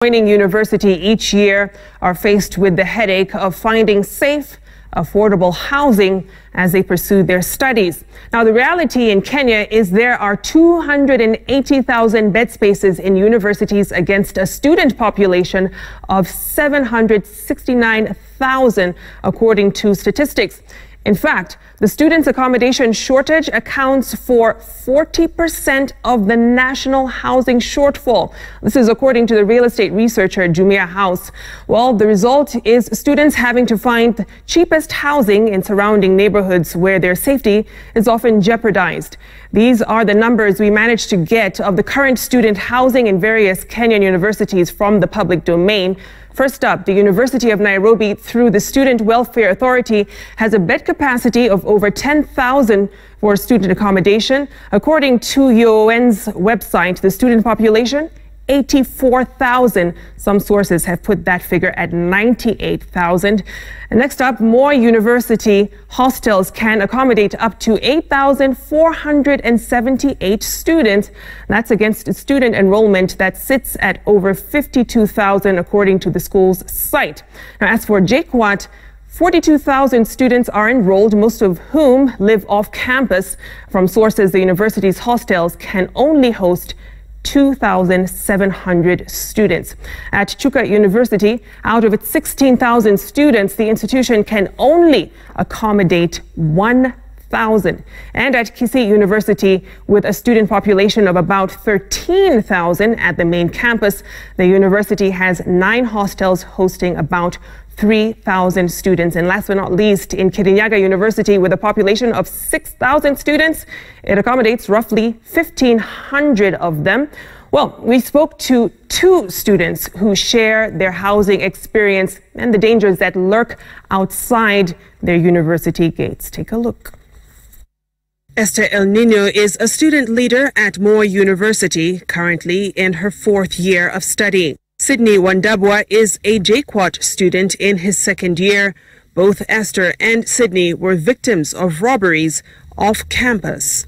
Joining university each year are faced with the headache of finding safe, affordable housing as they pursue their studies. Now, the reality in Kenya is there are 280,000 bed spaces in universities against a student population of 769,000, according to statistics. In fact, the students' accommodation shortage accounts for 40% of the national housing shortfall. This is according to the real estate researcher Jumia House. Well, the result is students having to find the cheapest housing in surrounding neighborhoods where their safety is often jeopardized. These are the numbers we managed to get of the current student housing in various Kenyan universities from the public domain. First up, the University of Nairobi, through the Student Welfare Authority, has a bed capacity of over 10,000 for student accommodation. According to UON's website, the student population, 84,000. Some sources have put that figure at 98,000. And next up, Moi University hostels can accommodate up to 8,478 students. That's against student enrollment that sits at over 52,000, according to the school's site. Now, as for JKUAT, 42,000 students are enrolled, most of whom live off campus. From sources, the university's hostels can only host 2,700 students. At Chuka University, out of its 16,000 students, the institution can only accommodate 1,000. And at Kisii University, with a student population of about 13,000 at the main campus, the university has 9 hostels hosting about 3,000 students. And last but not least, in Kenyan University, with a population of 6,000 students, it accommodates roughly 1,500 of them. Well, we spoke to 2 students who share their housing experience and the dangers that lurk outside their university gates. Take a look. Esther El Nino is a student leader at Moi University, currently in her 4th year of study. Sydney Wandabwa is a JKUAT student in his 2nd year. Both Esther and Sydney were victims of robberies off campus.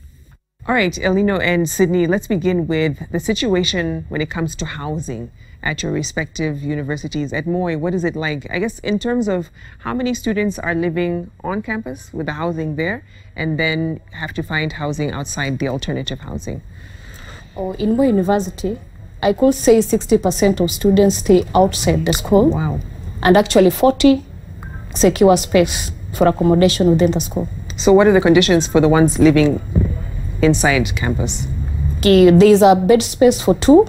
All right, El Nino and Sydney, let's begin with the situation when it comes to housing at your respective universities. At Moi, what is it like? I guess in terms of how many students are living on campus with the housing there and then have to find housing outside the alternative housing? Oh, in Moi University, I could say 60% of students stay outside the school. Wow. And actually 40 secure space for accommodation within the school. So what are the conditions for the ones living inside campus? There is a bed space for 2,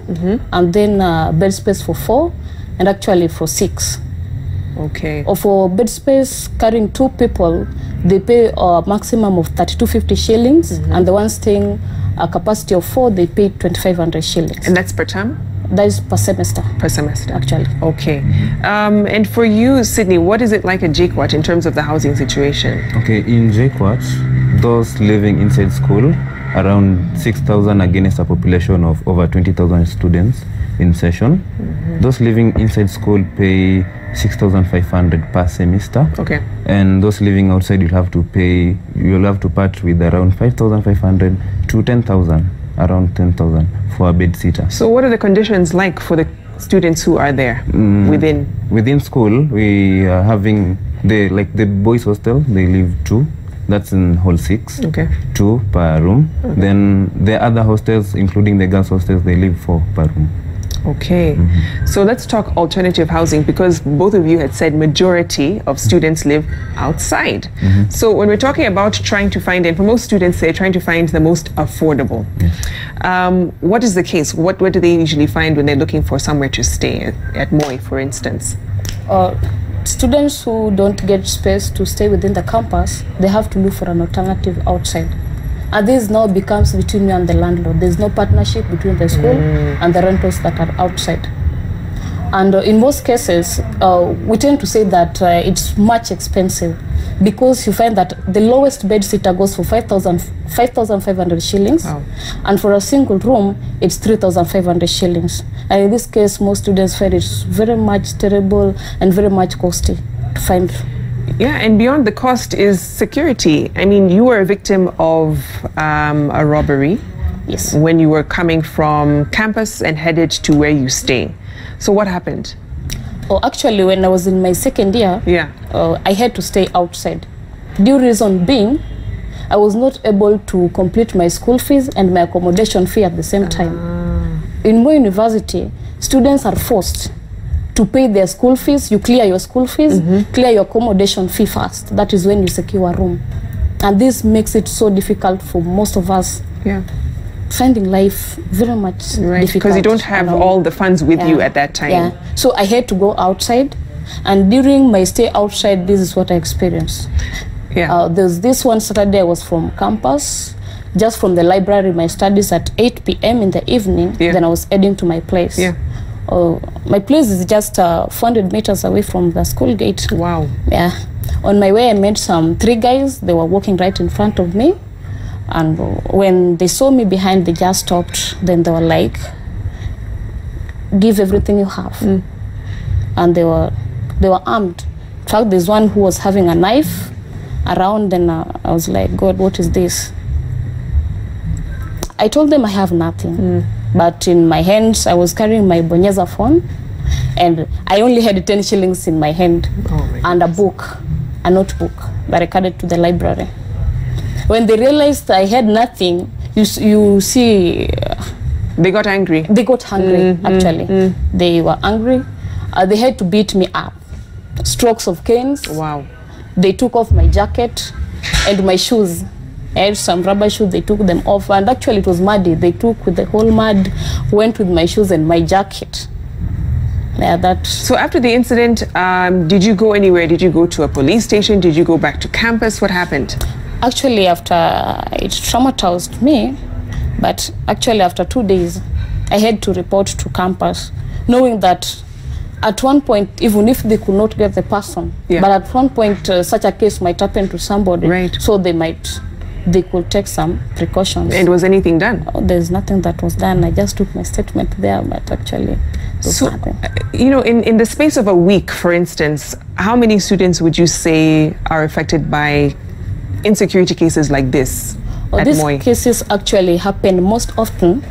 and then a bed space for 4, and actually for 6. Okay. Or for bed space carrying 2 people, they pay a maximum of 3250 shillings, and the ones staying a capacity of 4, they pay 2500 shillings. And that's per term? That is per semester. Per semester. Actually. Okay. And for you, Sydney, what is it like at JKUAT in terms of the housing situation? Okay, in JKUAT, those living inside school, around 6,000 against a population of over 20,000 students in session. Those living inside school pay 6,500 per semester. Okay. And those living outside, you'll have to part with around 5,500 to 10,000, around 10,000 for a bed sitter. So what are the conditions like for the students who are there within? Within school, we are having the boys hostel, they live 2. That's in hall 6. Okay. 2 per room. Okay. Then the other hostels, including the girls' hostels, they live 4 per room. Okay. So let's talk alternative housing, because both of you had said majority of students live outside. So when we're talking about trying to find, and for most students, they're trying to find the most affordable. What is the case? What do they usually find when they're looking for somewhere to stay at Moi, for instance? Students who don't get space to stay within the campus, they have to look for an alternative outside. And this now becomes between you and the landlord. There's no partnership between the school and the rentals that are outside. And in most cases, we tend to say that it's much expensive, because you find that the lowest bed sitter goes for 5,500 shillings. Wow. And for a single room, it's 3,500 shillings. And in this case, most students find it's very much terrible and very much costly to find. Yeah, and beyond the cost is security. I mean, you were a victim of a robbery. Yes. When you were coming from campus and headed to where you stay. So what happened? Oh, actually, when I was in my second year, I had to stay outside. Due reason being, I was not able to complete my school fees and my accommodation fee at the same time. In Moi University, students are forced to pay their school fees. You clear your school fees, clear your accommodation fee first. That is when you secure a room. And this makes it so difficult for most of us. Finding life very much difficult. Because you don't have all the funds with you at that time. So I had to go outside, and during my stay outside, this is what I experienced. There's this one Saturday I was from campus, just from the library, my studies at 8 p.m. in the evening, then I was heading to my place. My place is just 400 meters away from the school gate. Wow. On my way, I met some 3 guys. They were walking right in front of me. And when they saw me behind, they just stopped. Then they were like, give everything you have. And they were armed. In fact, there's one who was having a knife around, and I was like, God, what is this? I told them I have nothing. But in my hands, I was carrying my Bonyeza phone, and I only had 10 shillings in my hand, and a book, a notebook that I carried to the library. When they realized I had nothing, you see... They got angry. They got hungry, actually. They were angry. They had to beat me up. Strokes of canes. Wow. They took off my jacket and my shoes. I had some rubber shoes, they took them off. And actually it was muddy. They took with the whole mud, went with my shoes and my jacket. So after the incident, did you go anywhere? Did you go to a police station? Did you go back to campus? What happened? Actually, after it traumatized me, but actually after 2 days, I had to report to campus, knowing that at one point, even if they could not get the person, but at one point, such a case might happen to somebody, so they could take some precautions. And was anything done? Oh, there's nothing that was done. I just took my statement there, but actually, nothing. You know, in the space of a week, for instance, how many students would you say are affected by insecurity cases like this at these Moi? Cases actually happen most often,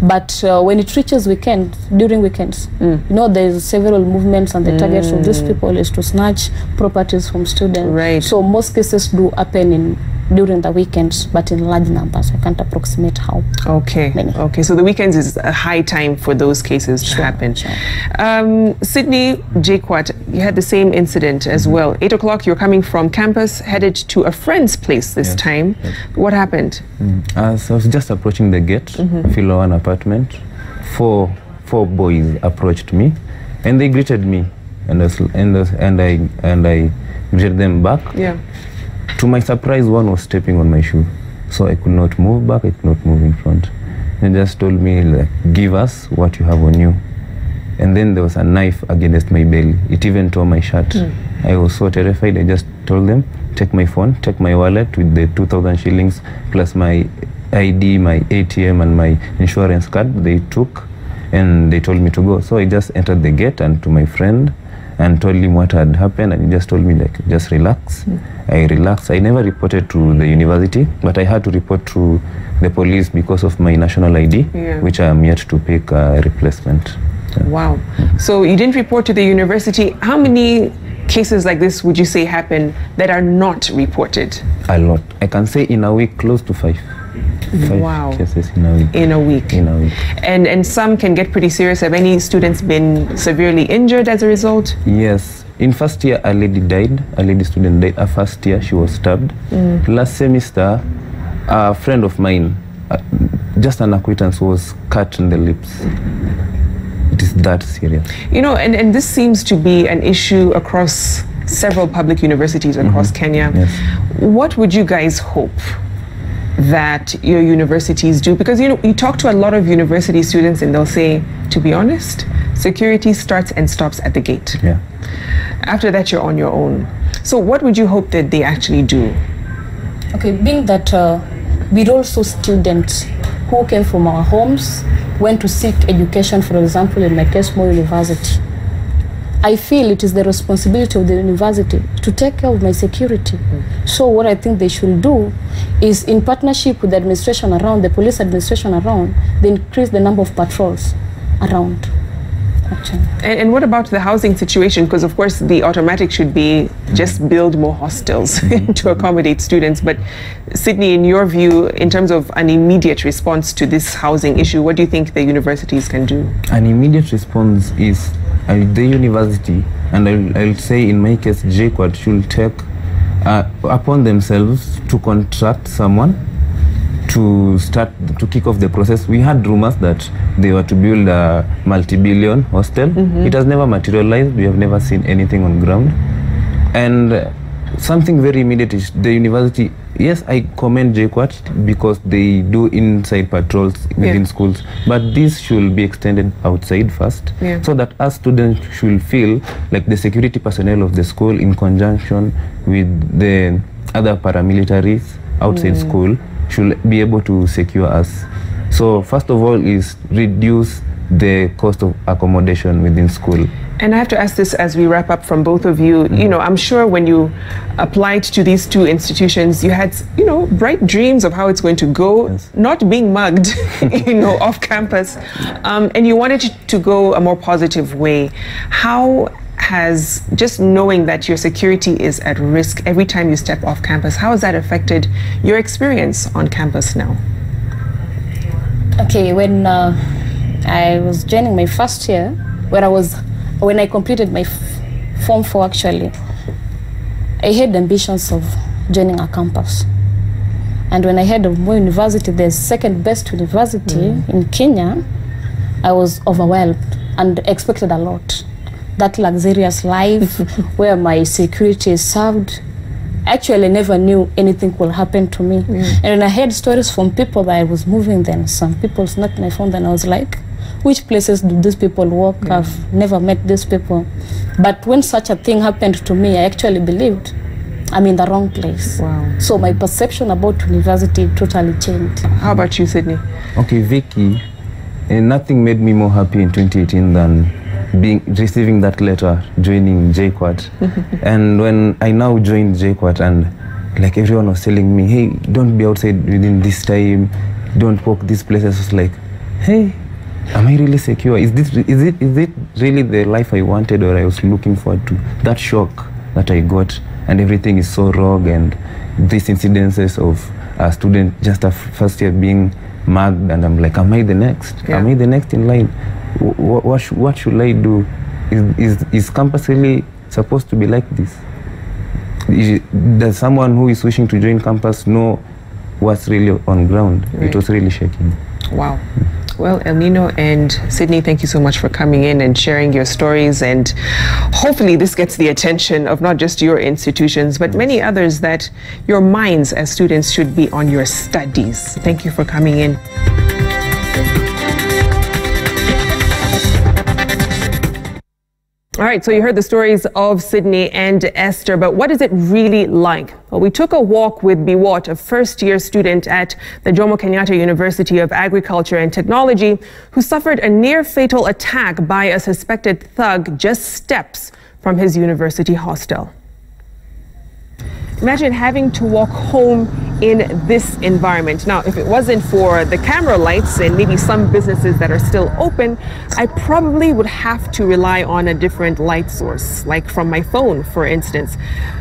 but when it reaches during weekends, you know, there's several movements, and the target of these people is to snatch properties from students. So most cases do happen during the weekends, but in large numbers. I can't approximate how many. Okay, so the weekends is a high time for those cases to happen. Sydney Jaquat, you had the same incident as well. 8 o'clock, you're coming from campus, headed to a friend's place this time. What happened? As I was just approaching the gate, Philo 1 apartment, four boys approached me, and they greeted me, and I greeted them back. To my surprise, one was stepping on my shoe, so I could not move back, I could not move in front. They just told me, like, give us what you have on you. And then there was a knife against my belly. It even tore my shirt. I was so terrified. I just told them, take my phone, take my wallet with the 2,000 shillings plus my ID, my ATM and my insurance card. They took, and they told me to go. So I just entered the gate and to my friend and told him what had happened, and he just told me, like, just relax. I relaxed. I never reported to the university, but I had to report to the police because of my national ID, which I am yet to pick a replacement. Wow. So you didn't report to the university. How many cases like this would you say happen that are not reported? A lot. I can say in a week, close to 5. 5 cases in a week. In a week. And some can get pretty serious. Have any students been severely injured as a result? Yes. In first year, a lady died. A lady student died. First year, she was stabbed. Last semester, a friend of mine, just an acquaintance, was cut in the lips. It is that serious. You know, and this seems to be an issue across several public universities across Kenya. What would you guys hope that your universities do? Because, you know, you talk to a lot of university students and they'll say, to be honest, security starts and stops at the gate. After that, you're on your own. So what would you hope that they actually do? Okay, being that we're also students who came from our homes, went to seek education, for example, in my case, Moi University. I feel it is the responsibility of the university to take care of my security. So what I think they should do is, in partnership with the administration around, the police administration around, they increase the number of patrols around. actually. And what about the housing situation? Because of course the automatic should be just build more hostels to accommodate students. But Sydney, in your view, in terms of an immediate response to this housing issue, what do you think the universities can do? An immediate response is the university, and I'll say in my case, JKUAT should take upon themselves to contract someone to kick off the process. We had rumors that they were to build a multi-billion hostel. It has never materialized. We have never seen anything on ground. And something very immediate is the university. Yes, I commend JKUAT because they do inside patrols within schools, but this should be extended outside first, so that us students should feel like the security personnel of the school, in conjunction with the other paramilitaries outside school, should be able to secure us. So first of all is reduce the cost of accommodation within school. And I have to ask this as we wrap up from both of you. You know, I'm sure when you applied to these two institutions, you had, you know, bright dreams of how it's going to go, not being mugged, you know, off campus. And you wanted to go a more positive way. How has just knowing that your security is at risk every time you step off campus, how has that affected your experience on campus now? Okay, when I was joining my first year, when I completed my Form 4 actually, I had ambitions of joining a campus. And when I heard of Moi University, the second best university in Kenya, I was overwhelmed and expected a lot. That luxurious life where my security is served. Actually, I never knew anything will happen to me. And when I heard stories from people that I was moving then, some people snapped my phone, then I was like, which places do these people work? I've never met these people. But when such a thing happened to me, I actually believed I'm in the wrong place. Wow. So my perception about university totally changed. How about you, Sydney? Okay, Vicky, nothing made me more happy in 2018 than receiving that letter, joining JKUAT. And when I now joined JKUAT, and like everyone was telling me, hey, don't be outside within this time, don't walk these places. I was like, hey, am I really secure? Is it really the life I wanted or I was looking forward to? That shock that I got, and everything is so rogue, and these incidences of a student just a first year being mugged, and I'm like, am I the next? Am I the next in line? What should I do? Is campus really supposed to be like this? Does someone who is wishing to join campus know what's really on ground? It was really shaking. Wow. Well, El Nino and Sydney, thank you so much for coming in and sharing your stories. And hopefully this gets the attention of not just your institutions, but many others, that your minds as students should be on your studies. Thank you for coming in. All right, so you heard the stories of Sydney and Esther, but what is it really like? Well, we took a walk with Biwot, a first-year student at the Kenyan University of Agriculture and Technology, who suffered a near-fatal attack by a suspected thug just steps from his university hostel. Imagine having to walk home in this environment. Now, if it wasn't for the camera lights and maybe some businesses that are still open, I probably would have to rely on a different light source, like from my phone, for instance.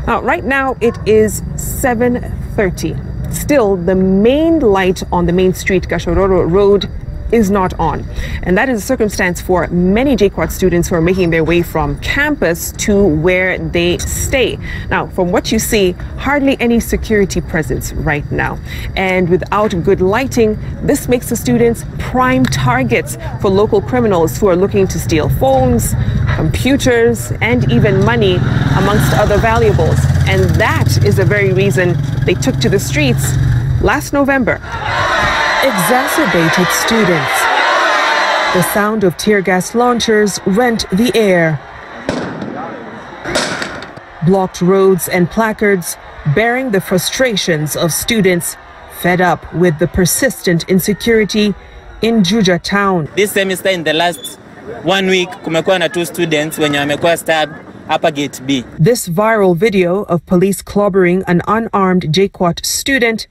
Right now, it is 7:30. Still, the main light on the main street, Gashororo Road, is not on. And that is a circumstance for many JKUAT students who are making their way from campus to where they stay. Now, from what you see, hardly any security presence right now. And without good lighting, this makes the students prime targets for local criminals who are looking to steal phones, computers, and even money, amongst other valuables. And that is the very reason they took to the streets last November. Exacerbated students. The sound of tear gas launchers rent the air. Blocked roads and placards bearing the frustrations of students fed up with the persistent insecurity in Juja town. This semester, in the last 1 week, kumekuwa na 2 students wenye wamekuwa stabbed upper gate B. This viral video of police clobbering an unarmed JKUAT student,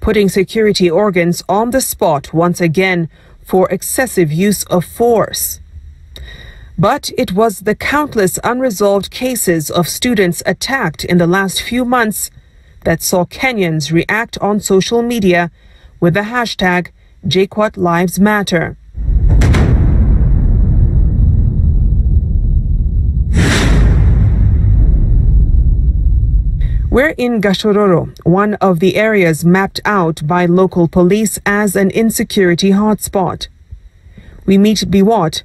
putting security organs on the spot once again for excessive use of force. But it was the countless unresolved cases of students attacked in the last few months that saw Kenyans react on social media with the hashtag #JKUATLivesMatter. We're in Gashororo, one of the areas mapped out by local police as an insecurity hotspot. We meet Biwott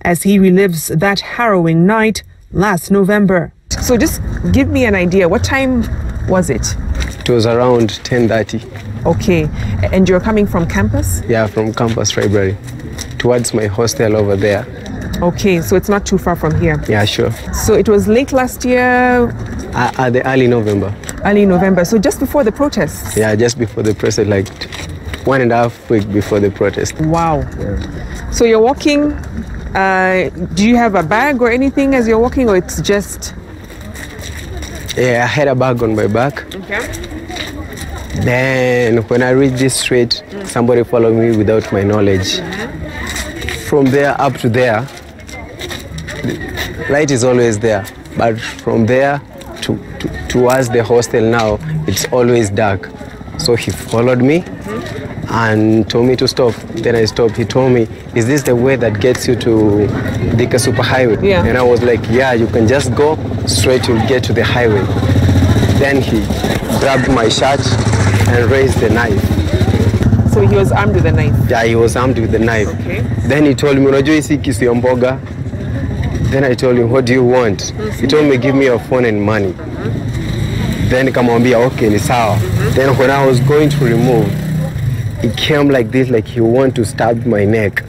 as he relives that harrowing night last November. So just give me an idea, what time was it? It was around 10:30. Okay, and you're coming from campus? Yeah, from campus library towards my hostel over there. Okay, so it's not too far from here. Yeah, sure. So it was late last year? The early November. Early November, so just before the protests? Yeah, just before the protest, like 1.5 weeks before the protest. Wow. Yeah. So you're walking, do you have a bag or anything as you're walking, or it's just? Yeah, I had a bag on my back. Okay. Then when I reached this street, somebody followed me without my knowledge. From there up to there, light is always there, but from there towards the hostel now, it's always dark. So he followed me and told me to stop. Then I stopped. He told me, is this the way that gets you to Thika Superhighway? Yeah. And I was like, yeah, you can just go straight, you'll get to the highway. Then he grabbed my shirt and raised the knife. So he was armed with a knife? Yeah, he was armed with the knife. Okay. Then he told me, unajua hisi kisu ya mboga? Then I told him, what do you want? He told me, give me your phone and money. Then nikamwambia, okay, ni sawa. Then when I was going to remove, he came like this, like he wanted to stab my neck.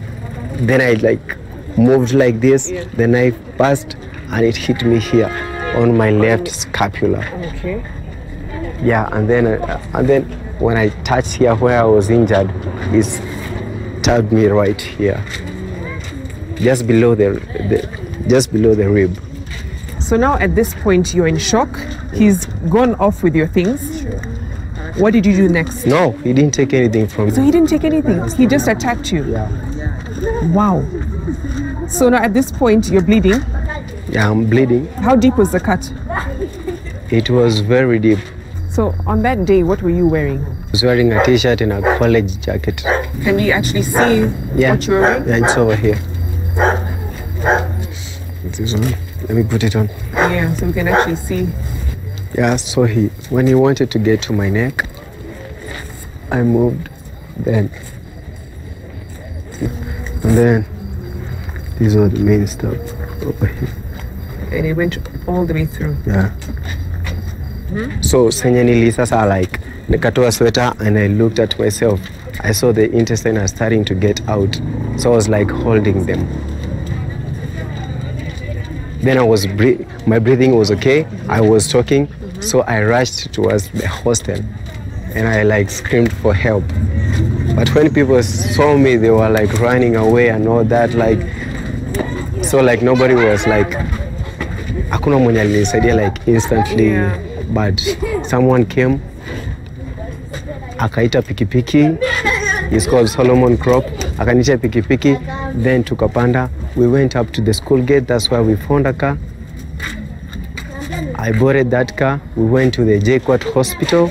Then I like moved like this, the knife passed and it hit me here on my left scapula. Okay. Yeah, and then when I touched here where I was injured, he stabbed me right here, just below the rib. So now at this point you're in shock. He's gone off with your things. Sure. What did you do next? No, he didn't take anything from me. So he didn't take anything? He just attacked you? Yeah. Wow. So now at this point you're bleeding? Yeah, I'm bleeding. How deep was the cut? It was very deep. So on that day, what were you wearing? I was wearing a t-shirt and a college jacket. Can we actually see what you were wearing? Yeah, it's over here. This one. Let me put it on. Yeah, so we can actually see. Yeah, so when he wanted to get to my neck, I moved, then, and then these are the main stuff over here. And it went all the way through. Yeah. So senyeni sasa, like nikatoa sweater and I looked at myself. I saw the intestine are starting to get out. So I was like holding them. Then my breathing was okay. I was talking. So I rushed towards the hostel and I like screamed for help. But when people saw me, they were like running away and all that, like, so like nobody was like, hakuna mwenye alinisaidia like instantly. Yeah. But someone came, akaita pikipiki, he's called Solomon Crop, akanicha pikipiki, then tukapanda. We went up to the school gate, that's where we found a car. I boarded that car, we went to the JKUAT hospital.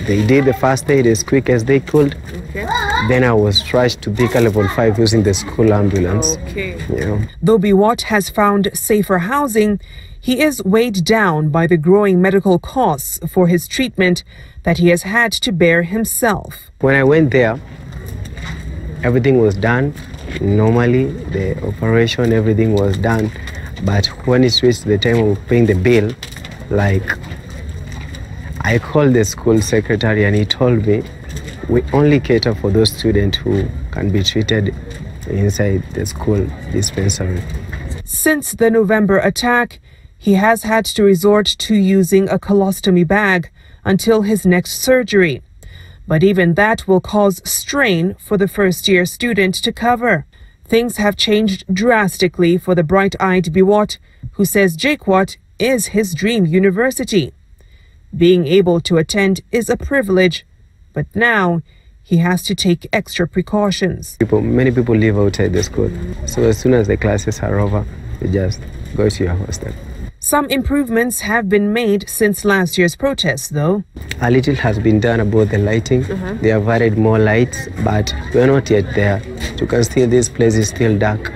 They did the first aid as quick as they could. Okay. Then I was rushed to Thika level 5 using the school ambulance. Okay. Yeah. Though Biwott has found safer housing, he is weighed down by the growing medical costs for his treatment that he has had to bear himself. When I went there, everything was done. Normally, the operation, everything was done. But when it reached the time of paying the bill, like, I called the school secretary and he told me, we only cater for those students who can be treated inside the school dispensary. Since the November attack, he has had to resort to using a colostomy bag until his next surgery. But even that will cause strain for the first-year student to cover. Things have changed drastically for the bright-eyed Biwott, who says JKUAT is his dream university. Being able to attend is a privilege, but now he has to take extra precautions. Many people live outside the school. So as soon as the classes are over, you just go to your hostel. Some improvements have been made since last year's protests, though. A little has been done about the lighting. They have added more lights, but we're not yet there. You can still, this place is still dark.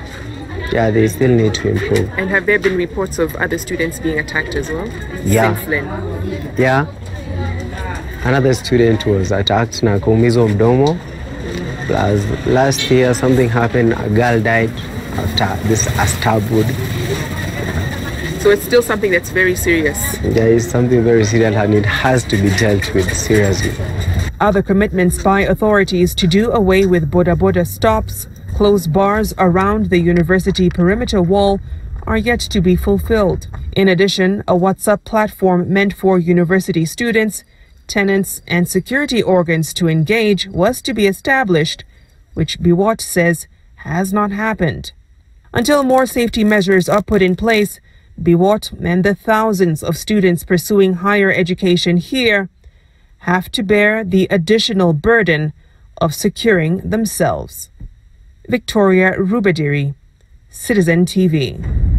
Yeah, they still need to improve. And have there been reports of other students being attacked as well? Yeah. Since then? Yeah. Another student was attacked na kuumizwa mdomo. Plus, last year something happened, a girl died after this stab wound. So it's still something that's very serious. Yeah, it's something very serious and it has to be dealt with seriously. Other commitments by authorities to do away with boda stops, close bars around the university perimeter wall are yet to be fulfilled. In addition, a WhatsApp platform meant for university students, tenants and security organs to engage was to be established, which Biwott says has not happened. Until more safety measures are put in place, Biwott and the thousands of students pursuing higher education here have to bear the additional burden of securing themselves. Victoria Rubadiri, Citizen TV.